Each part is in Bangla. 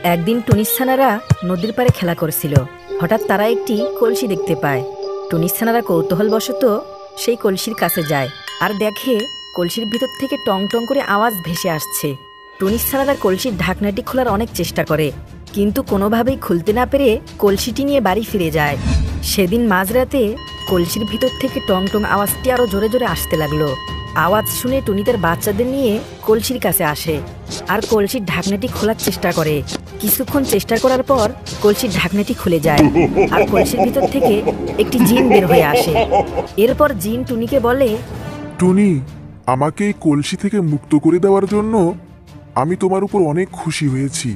একদিন টুনিস ছানারা নদীর পাড়ে খেলা করছিল। হঠাৎ তারা একটি কলসি দেখতে পায়। টুনিস ছানারা কৌতূহলবশত সেই কলসির কাছে যায় আর দেখে কলসির ভিতর থেকে টং টং করে আওয়াজ ভেসে আসছে। টুনিস ছানারা কলসির ঢাকনাটি খোলার অনেক চেষ্টা করে, কিন্তু কোনোভাবেই খুলতে না পেরে কলসিটি নিয়ে বাড়ি ফিরে যায়। সেদিন মাঝরাতে কলসির ভিতর থেকে টং টং আওয়াজটি আরো জোরে জোরে আসতে লাগলো। আওয়াজ শুনে টুনি তার বাচ্চাদের নিয়ে কলসির কাছে আসে আর কলসির ঢাকনাটি খোলার চেষ্টা করে। কিছুক্ষণ চেষ্টা করার পর কলসির ঢাকনাটি খুলে যায় আর কলসির ভিতর থেকে একটি জিন বের হয়ে আসে। এরপর জিন টুনিকে বলে, টুনি, আমাকে এই কলসি থেকে মুক্ত করে দেওয়ার জন্য আমি তোমার উপর অনেক খুশি হয়েছি,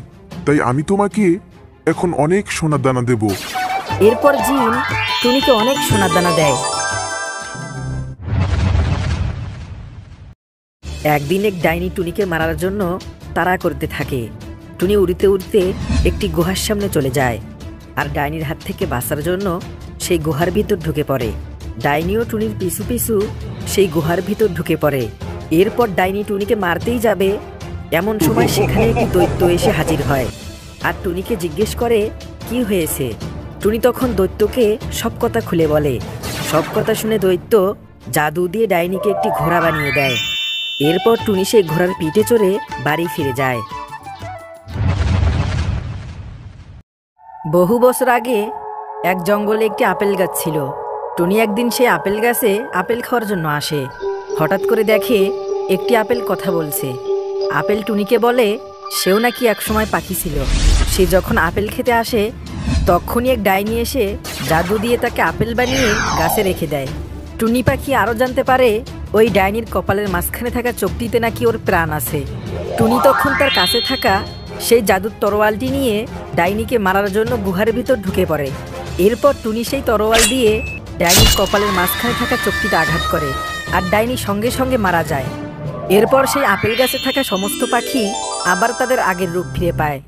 তাই আমি তোমাকে এখন অনেক সোনার দানা দেব। এরপর জিন টুনিকে অনেক সোনার দানা দেয়। একদিন এক ডাইনি টুনিকে মারার জন্য তাড়া করতে থাকে। টুনি উড়তে উড়তে একটি গুহার সামনে চলে যায় আর ডাইনির হাত থেকে বাঁচার জন্য সেই গুহার ভিতর ঢুকে পড়ে। ডাইনিও টুনির পিছু পিছু সেই গুহার ভিতর ঢুকে পড়ে। এরপর ডাইনি টুনিকে মারতেই যাবে, এমন সময় সেখানে একটি দৈত্য এসে হাজির হয় আর টুনিকে জিজ্ঞেস করে কি হয়েছে। টুনি তখন দৈত্যকে সব কথা খুলে বলে। সব কথা শুনে দৈত্য জাদু দিয়ে ডাইনিকে একটি ঘোড়া বানিয়ে দেয়। এরপর টুনি সেই ঘোড়ার পিঠে চড়ে বাড়ি ফিরে যায়। বহু বছর আগে এক জঙ্গলে একটি আপেল গাছ ছিল। টুনি একদিন সেই আপেল গাছে আপেল খাওয়ার জন্য আসে। হঠাৎ করে দেখে একটি আপেল কথা বলছে। আপেল টুনিকে বলে সেও নাকি একসময় পাখি ছিল। সে যখন আপেল খেতে আসে তখনই এক ডাইনি এসে জাদু দিয়ে তাকে আপেল বানিয়ে গাছে রেখে দেয়। টুনি পাখি আরও জানতে পারে ওই ডাইনির কপালের মাঝখানে থাকা চোখটিতে নাকি ওর প্রাণ আছে। টুনি তখন তার কাছে থাকা সেই জাদুর তরোয়ালটি নিয়ে ডাইনিকে মারার জন্য গুহার ভিতর ঢুকে পড়ে। এরপর টুনি সেই তরোয়াল দিয়ে ডাইনির কপালের মাঝখানে থাকা চোখটিতে আঘাত করে আর ডাইনি সঙ্গে সঙ্গে মারা যায়। এরপর সেই আপেল গাছে থাকা সমস্ত পাখি আবার তাদের আগের রূপ ফিরে পায়।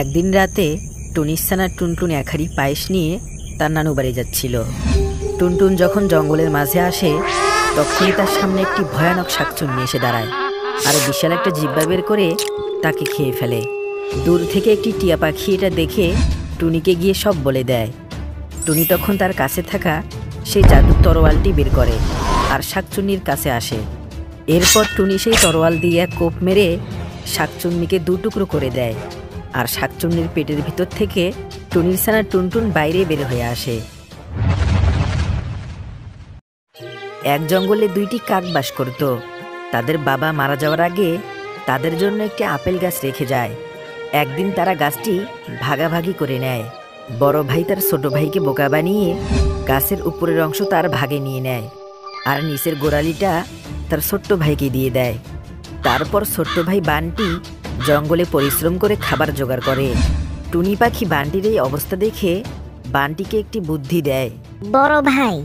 একদিন রাতে টুনিস ছানা টুনটুন এক হাঁড়ি পায়েস নিয়ে তার নানু বাড়ি যাচ্ছিল। টুনটুন যখন জঙ্গলের মাঝে আসে তখনই তার সামনে একটি ভয়ানক শাকচুন্নি এসে দাঁড়ায় আর বিশাল একটা জিহ্বা বের করে তাকে খেয়ে ফেলে। দূর থেকে একটি টিয়া পাখি এটা দেখে টুনিকে গিয়ে সব বলে দেয়। টুনি তখন তার কাছে থাকা সেই জাদুর তরোয়ালটি বের করে আর শাকচুন্নির কাছে আসে। এরপর টুনি সেই তরোয়াল দিয়ে এক কোপ মেরে শাকচুন্নিকে দু টুকরো করে দেয় আর শাকচুন্নির পেটের ভিতর থেকে টুনির ছানা টুনটুন বাইরে বের হয়ে আসে। এক জঙ্গলে দুইটি কাক বাস করত। তাদের বাবা মারা যাওয়ার আগে তাদের জন্য একটি আপেল গাছ রেখে যায়। একদিন তারা গাছটি ভাগাভাগি করে নেয়। বড় ভাই তার ছোট ভাইকে বোকা বানিয়ে গাছের উপরের অংশ তার ভাগে নিয়ে নেয় আর নিচের গোড়ালিটা তার ছোট্ট ভাইকে দিয়ে দেয়। তারপর ছোট্ট ভাই বানটি জঙ্গলে পরিশ্রম করে খাবার জোগাড় করে। টুনি পাখি বানটির এই অবস্থা দেখে বানটিকে একটি বুদ্ধি দেয়। বড় ভাই,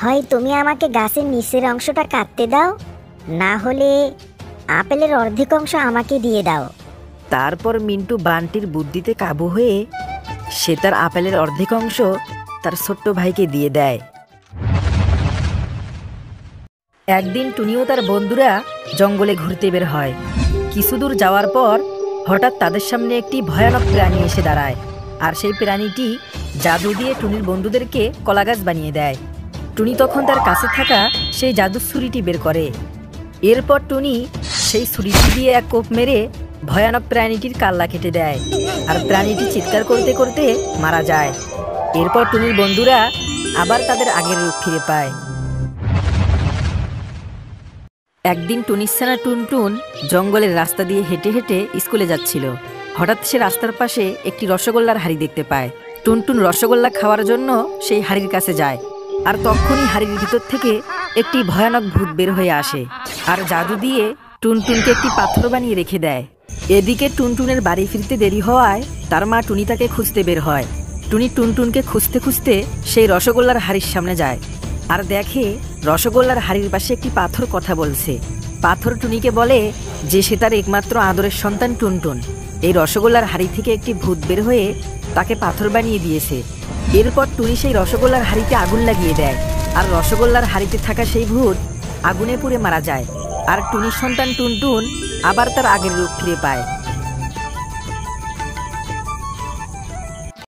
হয় তুমি আমাকে গাছের নিচের অংশটা কাটতে দাও, না হলে আপেলের অর্ধেক অংশ আমাকে দিয়ে দাও। তারপর মিন্টু বানটির বুদ্ধিতে কাবু হয়ে সে তার আপেলের অর্ধেক অংশ তার ছোট্ট ভাইকে দিয়ে দেয়। একদিন টুনিও তার বন্ধুরা জঙ্গলে ঘুরতে বের হয়। কিছু দূর যাওয়ার পর হঠাৎ তাদের সামনে একটি ভয়ানক প্রাণী এসে দাঁড়ায় আর সেই প্রাণীটি জাদু দিয়ে টুনির বন্ধুদেরকে কলাগাছ বানিয়ে দেয়। টুনি তখন তার কাছে থাকা সেই জাদুর ছুরিটি বের করে। এরপর টুনি সেই ছুরিটি দিয়ে এক কোপ মেরে ভয়ানক প্রাণীটির কাল্লা কেটে দেয় আর প্রাণীটি চিৎকার করতে করতে মারা যায়। এরপর টুনির বন্ধুরা আবার তাদের আগের রূপ ফিরে পায়। একদিন টুনিস ছানা টুনটুন জঙ্গলের রাস্তা দিয়ে হেঁটে হেঁটে স্কুলে যাচ্ছিল। হঠাৎ সে রাস্তার পাশে একটি রসগোল্লার হাঁড়ি দেখতে পায়। টুনটুন রসগোল্লা খাওয়ার জন্য সেই হাঁড়ির কাছে যায় আর তখনই হাঁড়ির ভিতর থেকে একটি ভয়ানক ভূত বের হয়ে আসে আর জাদু দিয়ে টুনটুনকে একটি পাথর বানিয়ে রেখে দেয়। এদিকে টুনটুনের বাড়ি ফিরতে দেরি হওয়ায় তার মা টুনি তাকে খুঁজতে বের হয়। টুনি টুনটুনকে খুঁজতে খুঁজতে সেই রসগোল্লার হাঁড়ির সামনে যায় আর দেখে রসগোল্লার হাঁড়ির পাশে একটি পাথর কথা বলছে। পাথর টুনিকে বলে যে সে তার একমাত্র আদরের সন্তান টুনটুন। এই রসগোল্লার হাঁড়ি থেকে একটি ভূত বের হয়ে তাকে পাথর বানিয়ে দিয়েছে। এরপর টুনি সেই রসগোল্লার হাঁড়িতে আগুন লাগিয়ে দেয় আর রসগোল্লার হাঁড়িতে থাকা সেই ভূত আগুনে পুড়ে মারা যায়। আর টুনির সন্তান টুনটুন আবার তার আগের রূপ ফিরে পায়।